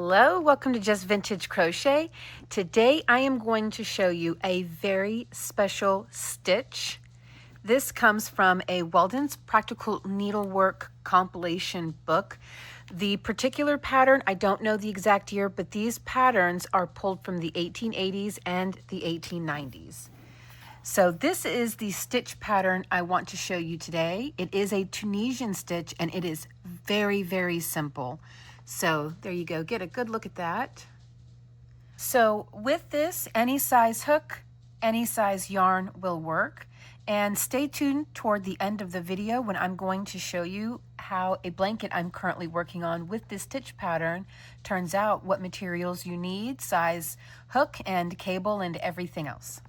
Hello, welcome to Just Vintage Crochet. Today I am going to show you a very special stitch. This comes from a Weldon's Practical Needlework compilation book. The particular pattern, I don't know the exact year, but these patterns are pulled from the 1880s and the 1890s. So this is the stitch pattern I want to show you today. It is a Tunisian stitch and it is very, very simple. So there you go, get a good look at that. So with this, any size hook, any size yarn will work. And stay tuned toward the end of the video when I'm going to show you how a blanket I'm currently working on with this stitch pattern turns out, what materials you need, size hook and cable and everything else.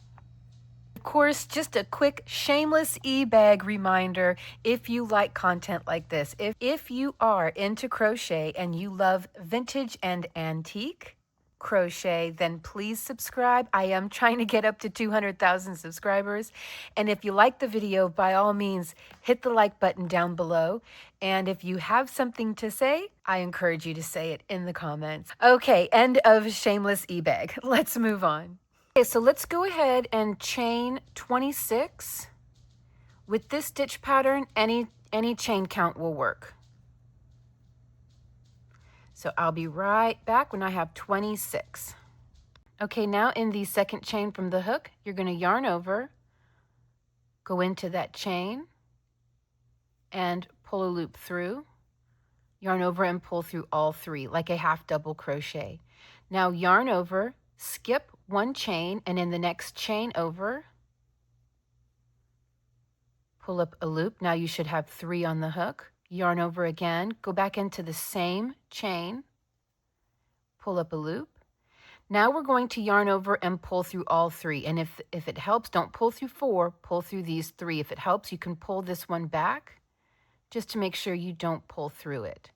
Of course, just a quick shameless e-bag reminder, if you like content like this, if you are into crochet and you love vintage and antique crochet, then please subscribe. I am trying to get up to 200,000 subscribers. And if you like the video, by all means, hit the like button down below. And if you have something to say, I encourage you to say it in the comments. Okay, end of shameless e-bag. Let's move on. Okay, so let's go ahead and chain 26. With this stitch pattern, any chain count will work. So I'll be right back when I have 26. Okay, now in the second chain from the hook, you're going to yarn over, go into that chain, and pull a loop through. Yarn over and pull through all three, like a half double crochet. Now yarn over, skip one chain, and in the next chain over, pull up a loop. Now you should have 3 on the hook. Yarn over again, go back into the same chain, pull up a loop. Now we're going to yarn over and pull through all 3. And if it helps, don't pull through 4, pull through these 3. If it helps, you can pull this one back just to make sure you don't pull through it.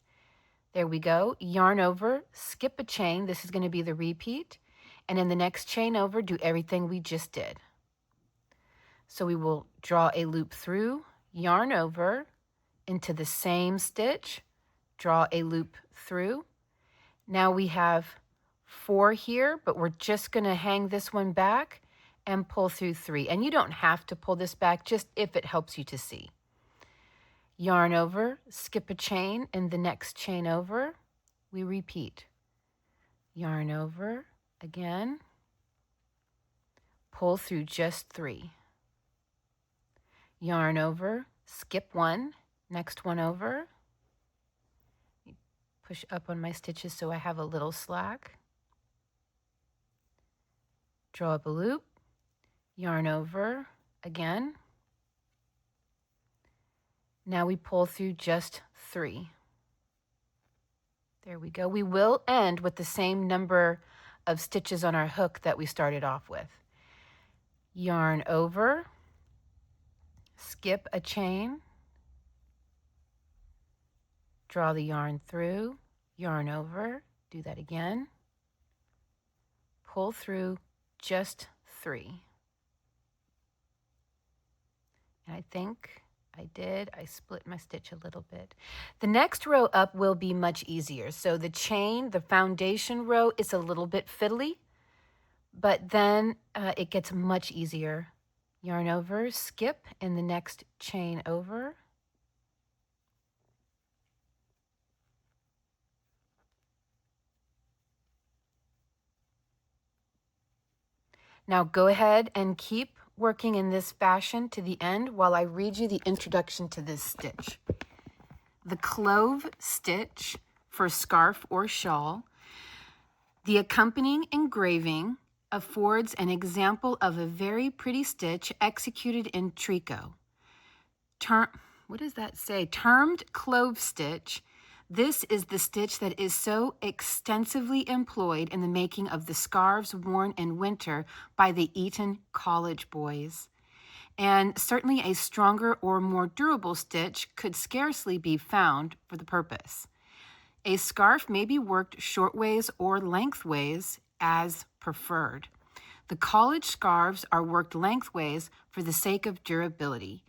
There we go. Yarn over, skip a chain. This is going to be the repeat. And in the next chain over, do everything we just did. So we will draw a loop through, yarn over, into the same stitch, draw a loop through. Now we have 4 here, but we're just going to hang this one back and pull through 3. And you don't have to pull this back, just if it helps you to see. Yarn over, skip a chain, and the next chain over, we repeat. Yarn over again, pull through just 3. Yarn over, skip one, next one over. Push up on my stitches so I have a little slack. Draw up a loop, yarn over again. Now we pull through just 3. There we go. We will end with the same number of stitches on our hook that we started off with. Yarn over, skip a chain, draw the yarn through, yarn over, do that again, pull through just 3. And I think I split my stitch a little bit. The next row up will be much easier. So the chain, the foundation row is a little bit fiddly, but then it gets much easier. Yarn over, skip, and the next chain over. Now go ahead and keep working in this fashion to the end while I read you the introduction to this stitch. The clove stitch for scarf or shawl. The accompanying engraving affords an example of a very pretty stitch executed in tricot. What does that say? Termed clove stitch. This is the stitch that is so extensively employed in the making of the scarves worn in winter by the Eton college boys. And certainly a stronger or more durable stitch could scarcely be found for the purpose. A scarf may be worked shortways or lengthways as preferred. The college scarves are worked lengthways for the sake of durability,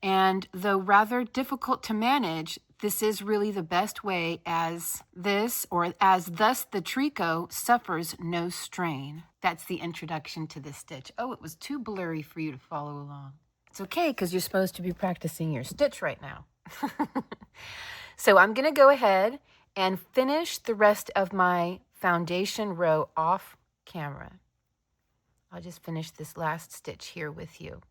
and though rather difficult to manage, This is really the best way, as this, or as thus the tricot suffers no strain. That's the introduction to this stitch. Oh, it was too blurry for you to follow along. It's okay, because you're supposed to be practicing your stitch right now. So I'm going to go ahead and finish the rest of my foundation row off camera. I'll just finish this last stitch here with you.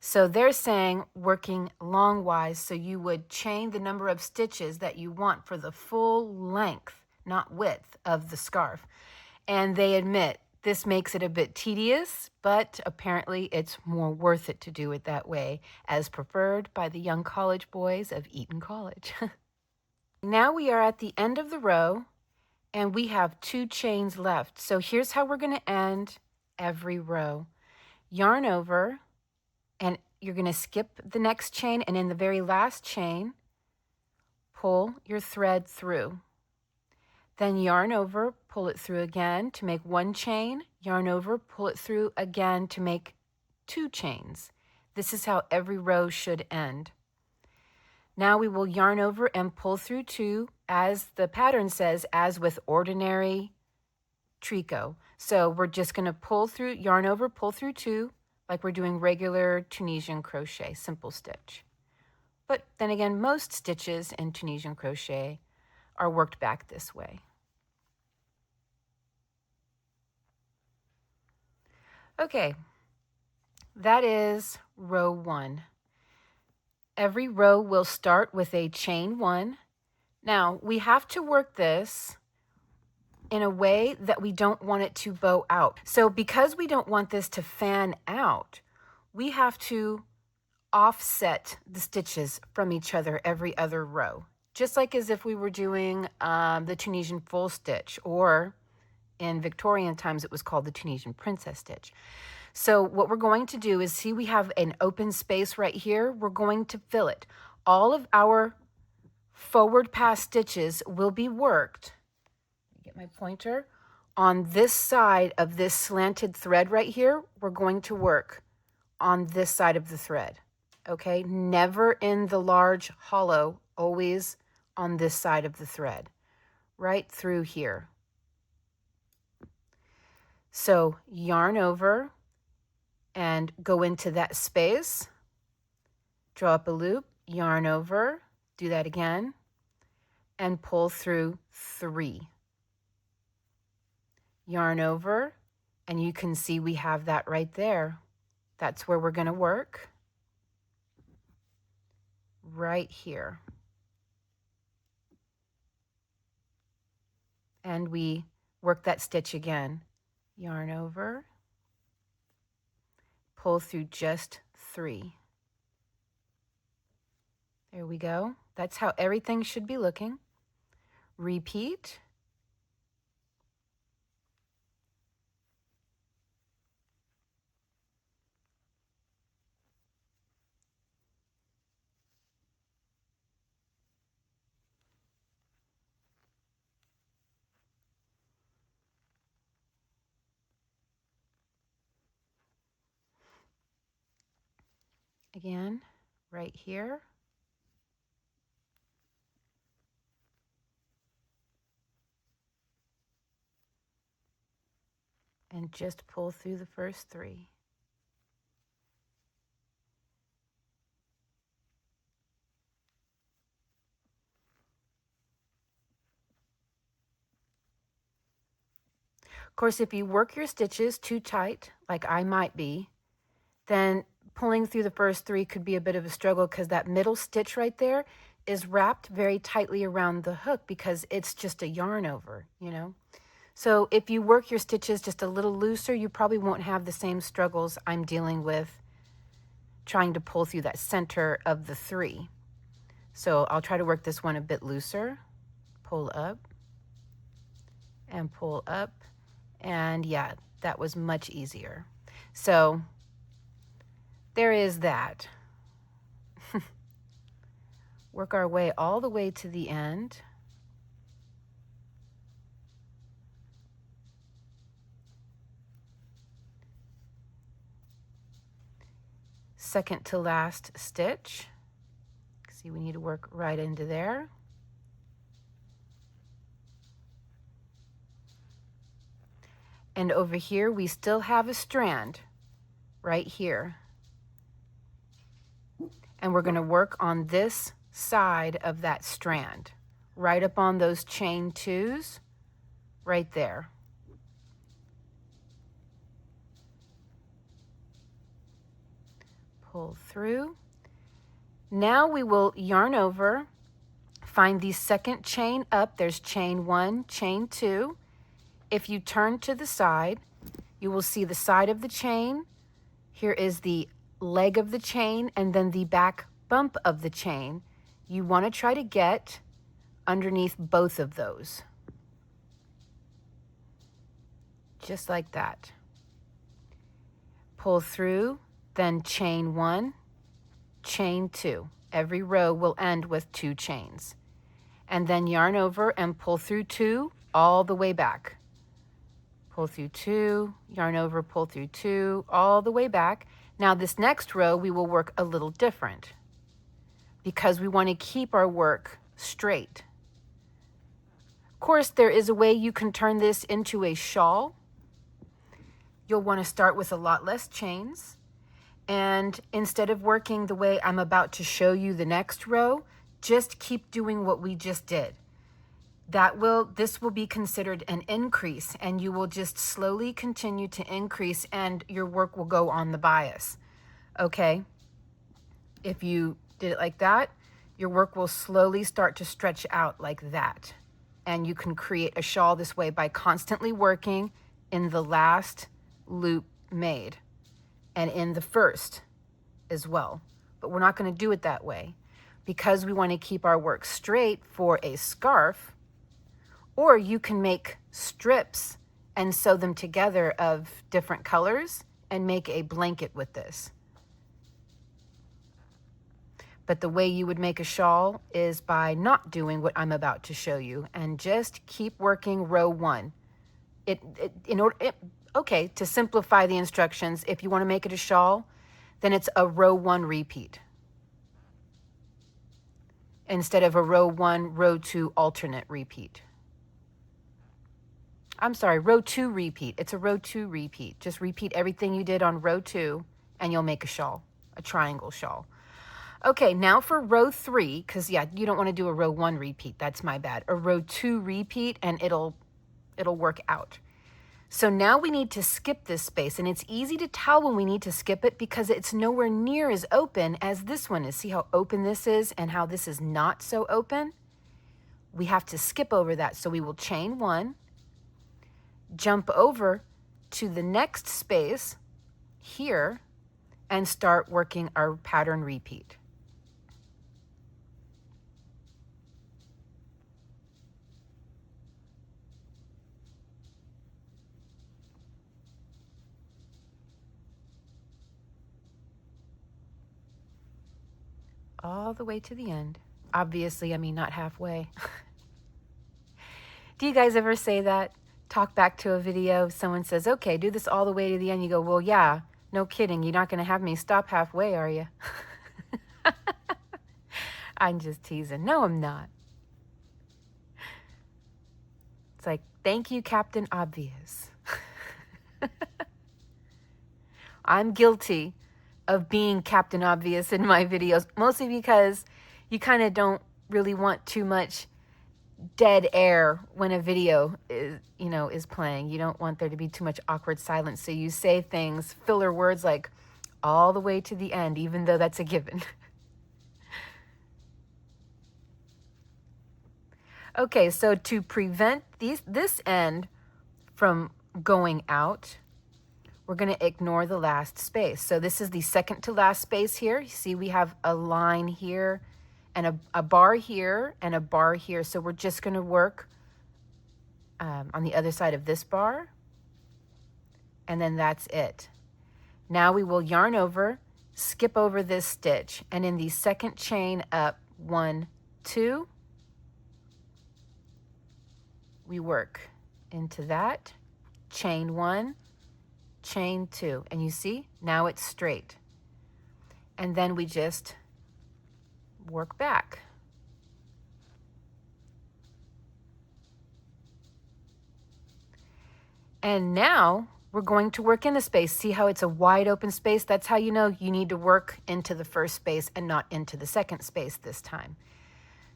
So they're saying working longwise, so you would chain the number of stitches that you want for the full length, not width, of the scarf. And they admit this makes it a bit tedious, but apparently it's more worth it to do it that way, as preferred by the young college boys of Eton College. Now we are at the end of the row, and we have 2 chains left. So here's how we're going to end every row. Yarn over, and you're going to skip the next chain, and in the very last chain, pull your thread through. Then yarn over, pull it through again to make 1 chain, yarn over, pull it through again to make 2 chains. This is how every row should end. Now we will yarn over and pull through 2, as the pattern says, as with ordinary tricot. So we're just going to pull through, yarn over, pull through 2, like we're doing regular Tunisian crochet, simple stitch. But then again, most stitches in Tunisian crochet are worked back this way. Okay, that is row 1. Every row will start with a chain 1. Now, we have to work this in a way that we don't want it to bow out. So because we don't want this to fan out, we have to offset the stitches from each other every other row, just like as if we were doing the Tunisian full stitch, or in Victorian times it was called the Tunisian princess stitch. So what we're going to do is, see, we have an open space right here. We're going to fill it. All of our forward pass stitches will be worked, get my pointer, on this side of this slanted thread right here. We're going to work on this side of the thread, okay? Never in the large hollow, always on this side of the thread, right through here. So yarn over and go into that space, draw up a loop, yarn over, do that again, and pull through 3. Yarn over, and you can see we have that right there. That's where we're going to work, right here. And we work that stitch again. Yarn over, pull through just 3. There we go. That's how everything should be looking. Repeat. Again, right here. And just pull through the first 3. Of course, if you work your stitches too tight, like I might be, then pulling through the first 3 could be a bit of a struggle, because that middle stitch right there is wrapped very tightly around the hook because it's just a yarn over, you know. So if you work your stitches just a little looser, you probably won't have the same struggles I'm dealing with trying to pull through that center of the 3. So I'll try to work this one a bit looser. Pull up and pull up. And yeah, that was much easier. So there is that. Work our way all the way to the end. Second to last stitch. See, we need to work right into there. And over here, we still have a strand right here. And we're going to work on this side of that strand, right up on those chain twos, right there. Pull through. Now we will yarn over, find the second chain up. There's chain 1, chain 2. If you turn to the side, you will see the side of the chain. Here is the leg of the chain and then the back bump of the chain. You want to try to get underneath both of those. Just like that. Pull through, then chain 1, chain 2. Every row will end with 2 chains. And then yarn over and pull through 2 all the way back. Pull through 2, yarn over, pull through 2, all the way back. Now this next row, we will work a little different because we want to keep our work straight. Of course, there is a way you can turn this into a shawl. You'll want to start with a lot less chains. And instead of working the way I'm about to show you the next row, just keep doing what we just did. This will be considered an increase, and you will just slowly continue to increase and your work will go on the bias. Okay? If you did it like that, your work will slowly start to stretch out like that. And you can create a shawl this way by constantly working in the last loop made and in the first as well. But we're not going to do it that way because we want to keep our work straight for a scarf. Or you can make strips and sew them together of different colors and make a blanket with this. But the way you would make a shawl is by not doing what I'm about to show you and just keep working row 1. Okay, to simplify the instructions, if you want to make it a shawl, then it's a row 1 repeat. Instead of a row 1, row 2 alternate repeat. I'm sorry, row 2 repeat. It's a row 2 repeat. Just repeat everything you did on row 2 and you'll make a shawl, a triangle shawl. Okay, now for row 3, because yeah, you don't want to do a row 1 repeat. That's my bad. A row 2 repeat and it'll work out. So now we need to skip this space, and it's easy to tell when we need to skip it because it's nowhere near as open as this one is. See how open this is and how this is not so open? We have to skip over that. So we will chain 1, jump over to the next space here and start working our pattern repeat. All the way to the end. Obviously, I mean not halfway. Do you guys ever say that? Talk back to a video, someone says, okay, do this all the way to the end. You go, well, yeah, no kidding. You're not going to have me stop halfway, are you? I'm just teasing. No, I'm not. It's like, thank you, Captain Obvious. I'm guilty of being Captain Obvious in my videos, mostly because you kind of don't really want too much dead air when a video is playing. You don't want there to be too much awkward silence. So you say things, filler words like all the way to the end, even though that's a given. Okay, so to prevent this end from going out, we're going to ignore the last space. So this is the second to last space here. You see we have a line here and a bar here and a bar here. So we're just going to work on the other side of this bar. And then that's it. Now we will yarn over, skip over this stitch. And in the second chain up, 1, 2, we work into that, chain 1, chain 2, and you see now it's straight. And then we just work back. And now we're going to work in the space. See how it's a wide open space? That's how you know you need to work into the first space and not into the second space this time.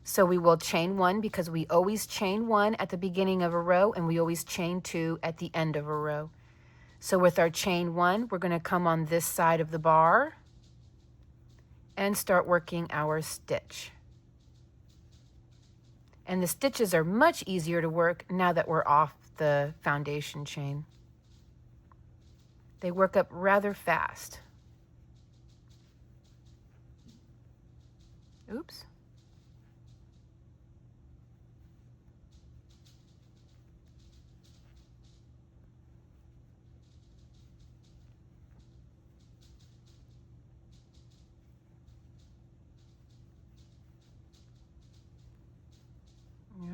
So we will chain 1 because we always chain 1 at the beginning of a row and we always chain 2 at the end of a row. So with our chain 1, we're going to come on this side of the bar and start working our stitch. And the stitches are much easier to work now that we're off the foundation chain. They work up rather fast. Oops.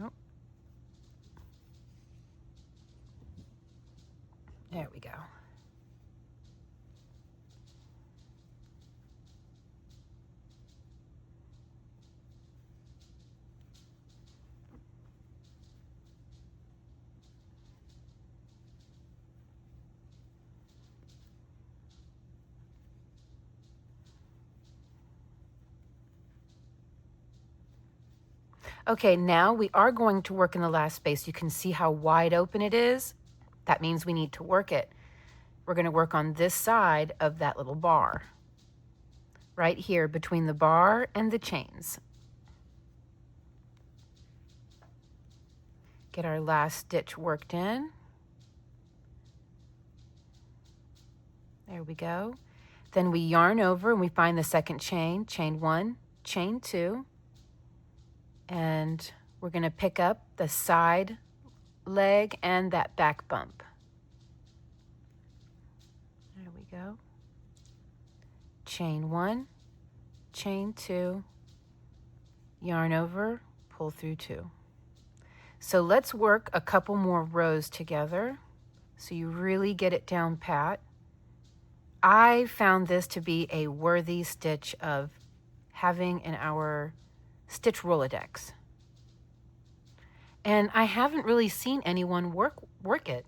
Yep. There we go. Okay, now we are going to work in the last space. You can see how wide open it is. That means we need to work it. We're going to work on this side of that little bar, right here between the bar and the chains. Get our last stitch worked in. There we go. Then we yarn over and we find the second chain, chain 1, chain 2, and we're going to pick up the side leg and that back bump. There we go. Chain 1, chain 2, yarn over, pull through 2. So let's work a couple more rows together so you really get it down pat. I found this to be a worthy stitch of having in our stitch Rolodex. And I haven't really seen anyone work it.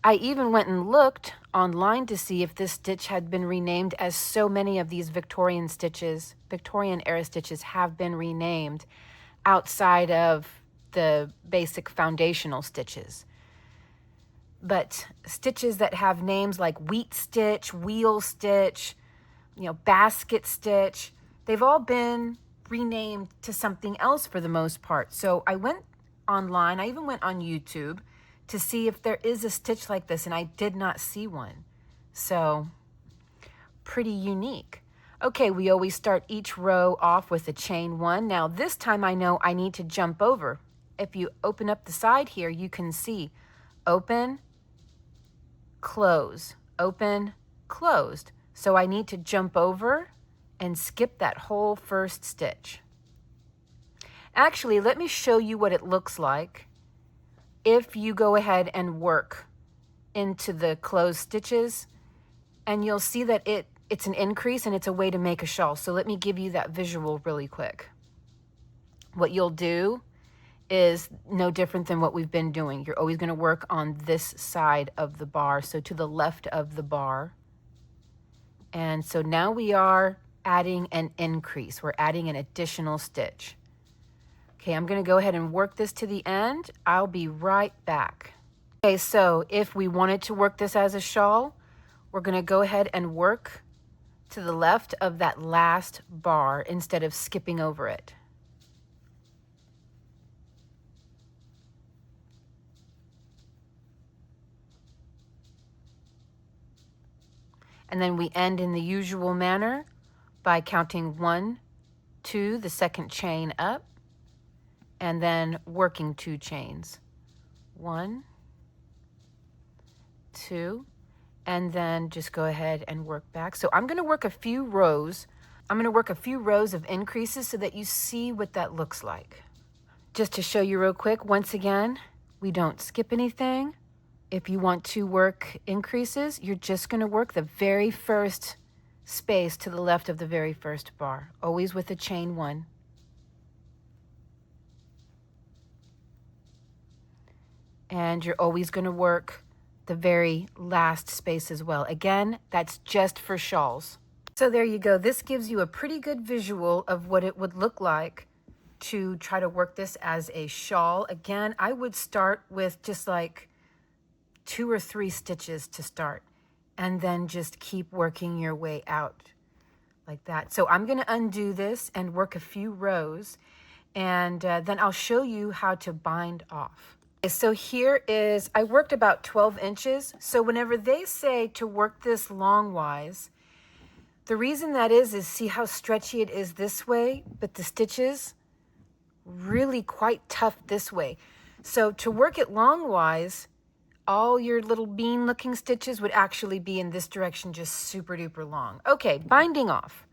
I even went and looked online to see if this stitch had been renamed, as so many of these Victorian era stitches have been renamed outside of the basic foundational stitches. But stitches that have names like wheat stitch, wheel stitch, basket stitch, they've all been renamed to something else for the most part. So I went online, I even went on YouTube to see if there is a stitch like this, and I did not see one. So pretty unique. Okay, we always start each row off with a chain 1. Now this time I know I need to jump over. If you open up the side here, you can see open, close, open, closed. So I need to jump over and skip that whole first stitch. Actually, let me show you what it looks like if you go ahead and work into the closed stitches, and you'll see that it's an increase and it's a way to make a shawl. So let me give you that visual really quick. What you'll do is no different than what we've been doing. You're always going to work on this side of the bar, so to the left of the bar. And so now we are adding an increase. We're adding an additional stitch. Okay, I'm going to go ahead and work this to the end. I'll be right back. Okay, so if we wanted to work this as a shawl, we're going to go ahead and work to the left of that last bar instead of skipping over it. And then we end in the usual manner by counting 1, 2, the second chain up, and then working 2 chains. 1, 2, and then just go ahead and work back. So I'm going to work a few rows. I'm going to work a few rows of increases so that you see what that looks like. Just to show you real quick, once again, we don't skip anything. If you want to work increases, you're just going to work the very first space to the left of the very first bar, always with a chain 1. And you're always going to work the very last space as well. Again, that's just for shawls. So there you go. This gives you a pretty good visual of what it would look like to try to work this as a shawl. Again, I would start with just like 2 or 3 stitches to start, and then just keep working your way out like that. So I'm going to undo this and work a few rows, and then I'll show you how to bind off. So here is, I worked about 12 inches. So whenever they say to work this longwise, the reason that is see how stretchy it is this way, but the stitches really quite tough this way. So to work it longwise, all your little bean looking stitches would actually be in this direction, just super duper long. Okay, binding off.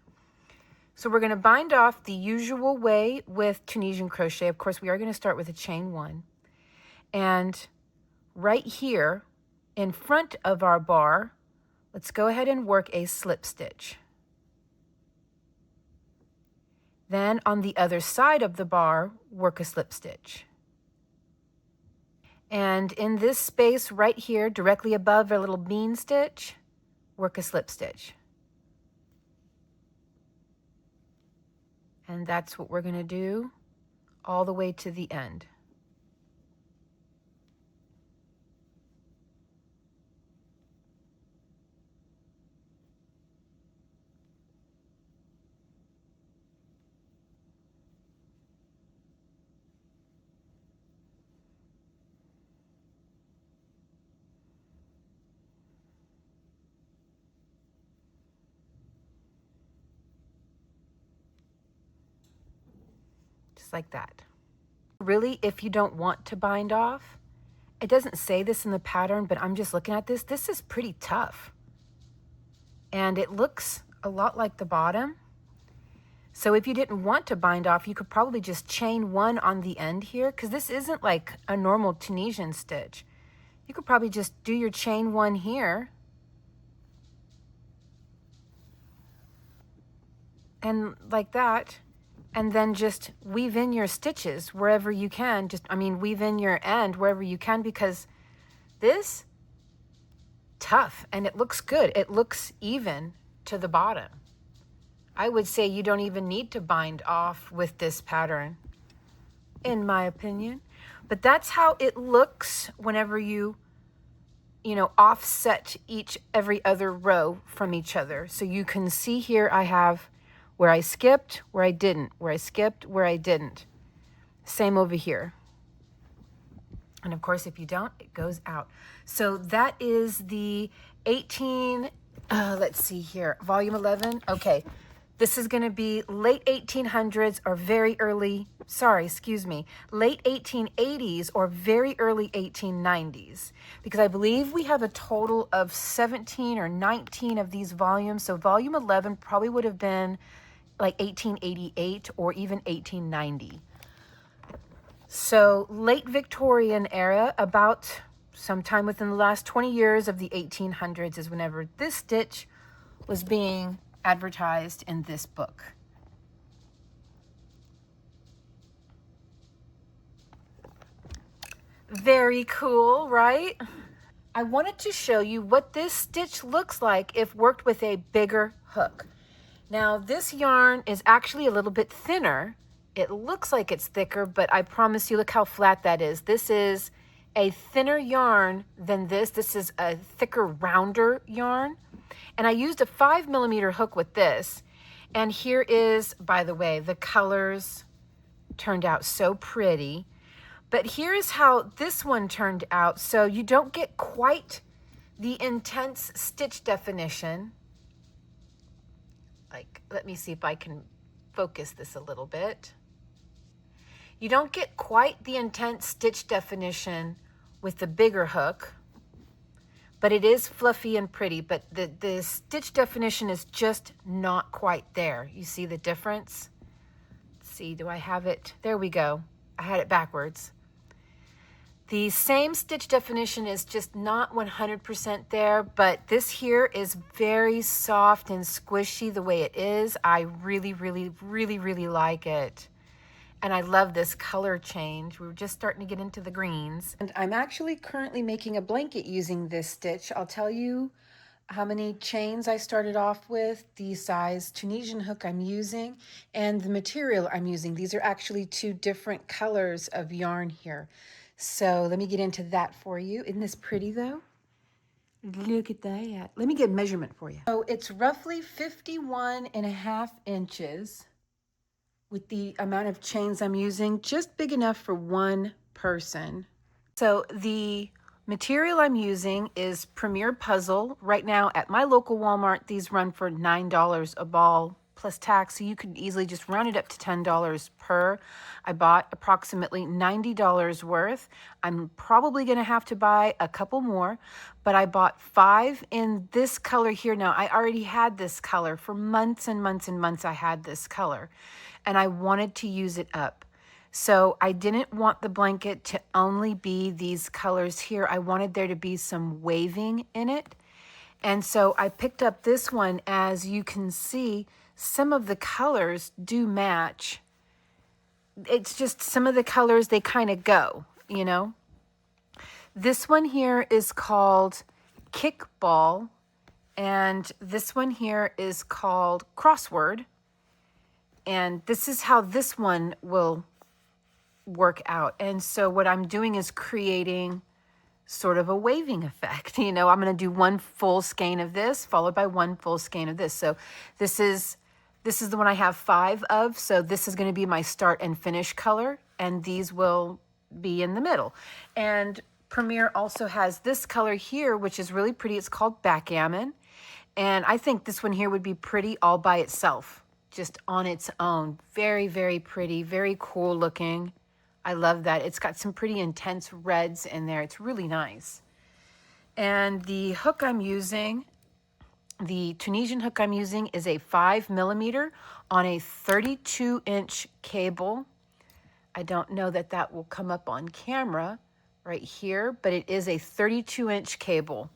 So we're going to bind off the usual way with Tunisian crochet. Of course, we are going to start with a chain 1. And right here in front of our bar, let's go ahead and work a slip stitch. Then on the other side of the bar, work a slip stitch. And in this space right here, directly above our little bean stitch, work a slip stitch. And that's what we're going to do all the way to the end. Just like that. Really, if you don't want to bind off, it doesn't say this in the pattern, but I'm just looking at this. This is pretty tough. And it looks a lot like the bottom. So if you didn't want to bind off, you could probably just chain 1 on the end here, because this isn't like a normal Tunisian stitch. You could probably just do your chain 1 here. And like that. And then just weave in your stitches wherever you can. Weave in your end wherever you can, because this, tough, and it looks good. It looks even to the bottom. I would say you don't even need to bind off with this pattern, in my opinion. But that's how it looks whenever you offset every other row from each other. So you can see here I have where I skipped, where I didn't, where I skipped, where I didn't. Same over here. And of course, if you don't, it goes out. So that is the 18, let's see here, volume 11. Okay, this is gonna be late 1800s or late 1880s or very early 1890s. Because I believe we have a total of 17 or 19 of these volumes. So volume 11 probably would have been like 1888 or even 1890. So late Victorian era, about sometime within the last 20 years of the 1800s is whenever this stitch was being advertised in this book. Very cool, right? I wanted to show you what this stitch looks like if worked with a bigger hook. Now, this yarn is actually a little bit thinner. It looks like it's thicker, but I promise you, look how flat that is. This is a thinner yarn than this. This is a thicker, rounder yarn. And I used a 5mm hook with this. And here is, by the way, the colors turned out so pretty. But here is how this one turned out. So you don't get quite the intense stitch definition. Like, let me see if I can focus this a little bit. You don't get quite the intense stitch definition with the bigger hook, but it is fluffy and pretty, but the stitch definition is just not quite there. You see the difference? Let's see, do I have it? There we go. I had it backwards. The same stitch definition is just not 100% there, but this here is very soft and squishy the way it is. I really, really, really, really like it. And I love this color change. We're just starting to get into the greens. And I'm actually currently making a blanket using this stitch. I'll tell you how many chains I started off with, the size Tunisian hook I'm using, and the material I'm using. These are actually two different colors of yarn here. So let me get into that for you. Isn't this pretty though? Look at that. Let me get measurement for you. So it's roughly 51.5 inches with the amount of chains I'm using, just big enough for one person. So the material I'm using is Premier Puzzle. Right now at my local Walmart, these run for $9 a ball plus tax, so you could easily just round it up to $10 per. I bought approximately $90 worth. I'm probably going to have to buy a couple more, but I bought 5 in this color here. Now, I already had this color for months and months and months. I had this color, and I wanted to use it up. So I didn't want the blanket to only be these colors here. I wanted there to be some waving in it. And so I picked up this one. As you can see, some of the colors do match. It's just some of the colors, they kind of go, you know. This one here is called Kickball, and this one here is called Crossword. And this is how this one will work out. And so what I'm doing is creating sort of a waving effect. You know, I'm going to do one full skein of this followed by one full skein of this. So this is the one I have 5 of. So this is going to be my start and finish color, and these will be in the middle. And Premier also has this color here, which is really pretty. It's called Backgammon. And I think this one here would be pretty all by itself, just on its own. Very, very pretty, very cool looking. I love that. It's got some pretty intense reds in there. It's really nice. And the hook I'm using, the Tunisian hook I'm using, is a 5mm on a 32-inch cable. I don't know that that will come up on camera right here, but it is a 32-inch cable.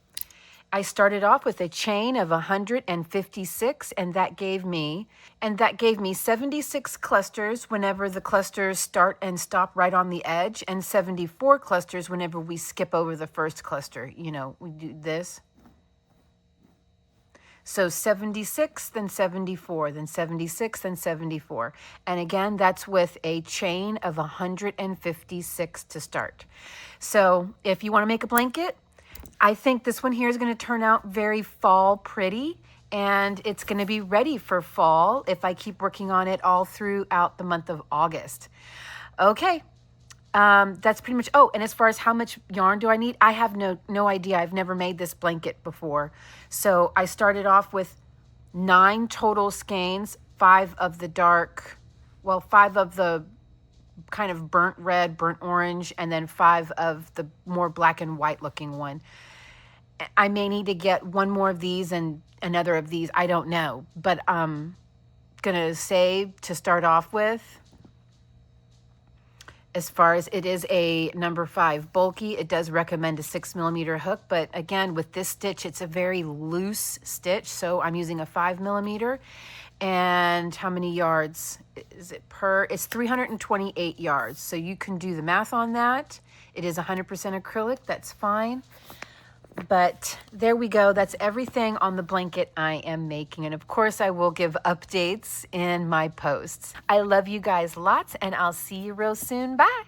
I started off with a chain of 156, and that gave me 76 clusters whenever the clusters start and stop right on the edge, and 74 clusters whenever we skip over the first cluster. You know, we do this. So 76, then 74, then 76, then 74. And again, that's with a chain of 156 to start. So if you want to make a blanket, I think this one here is going to turn out very fall pretty, and it's going to be ready for fall if I keep working on it all throughout the month of August. Okay, that's pretty much, oh, and as far as how much yarn do I need, I have no idea. I've never made this blanket before. So I started off with 9 total skeins, 5 of the dark, well, 5 of the kind of burnt red, burnt orange, and then 5 of the more black and white looking one. I may need to get one more of these and another of these. I don't know, but I'm gonna say to start off with, as far as it is a number 5 bulky, it does recommend a 6mm hook, but again, with this stitch, it's a very loose stitch, so I'm using a 5mm. And how many yards is it per? It's 328 yards. So you can do the math on that. It is 100% acrylic. That's fine. But there we go. That's everything on the blanket I am making. And of course, I will give updates in my posts. I love you guys lots, and I'll see you real soon. Bye.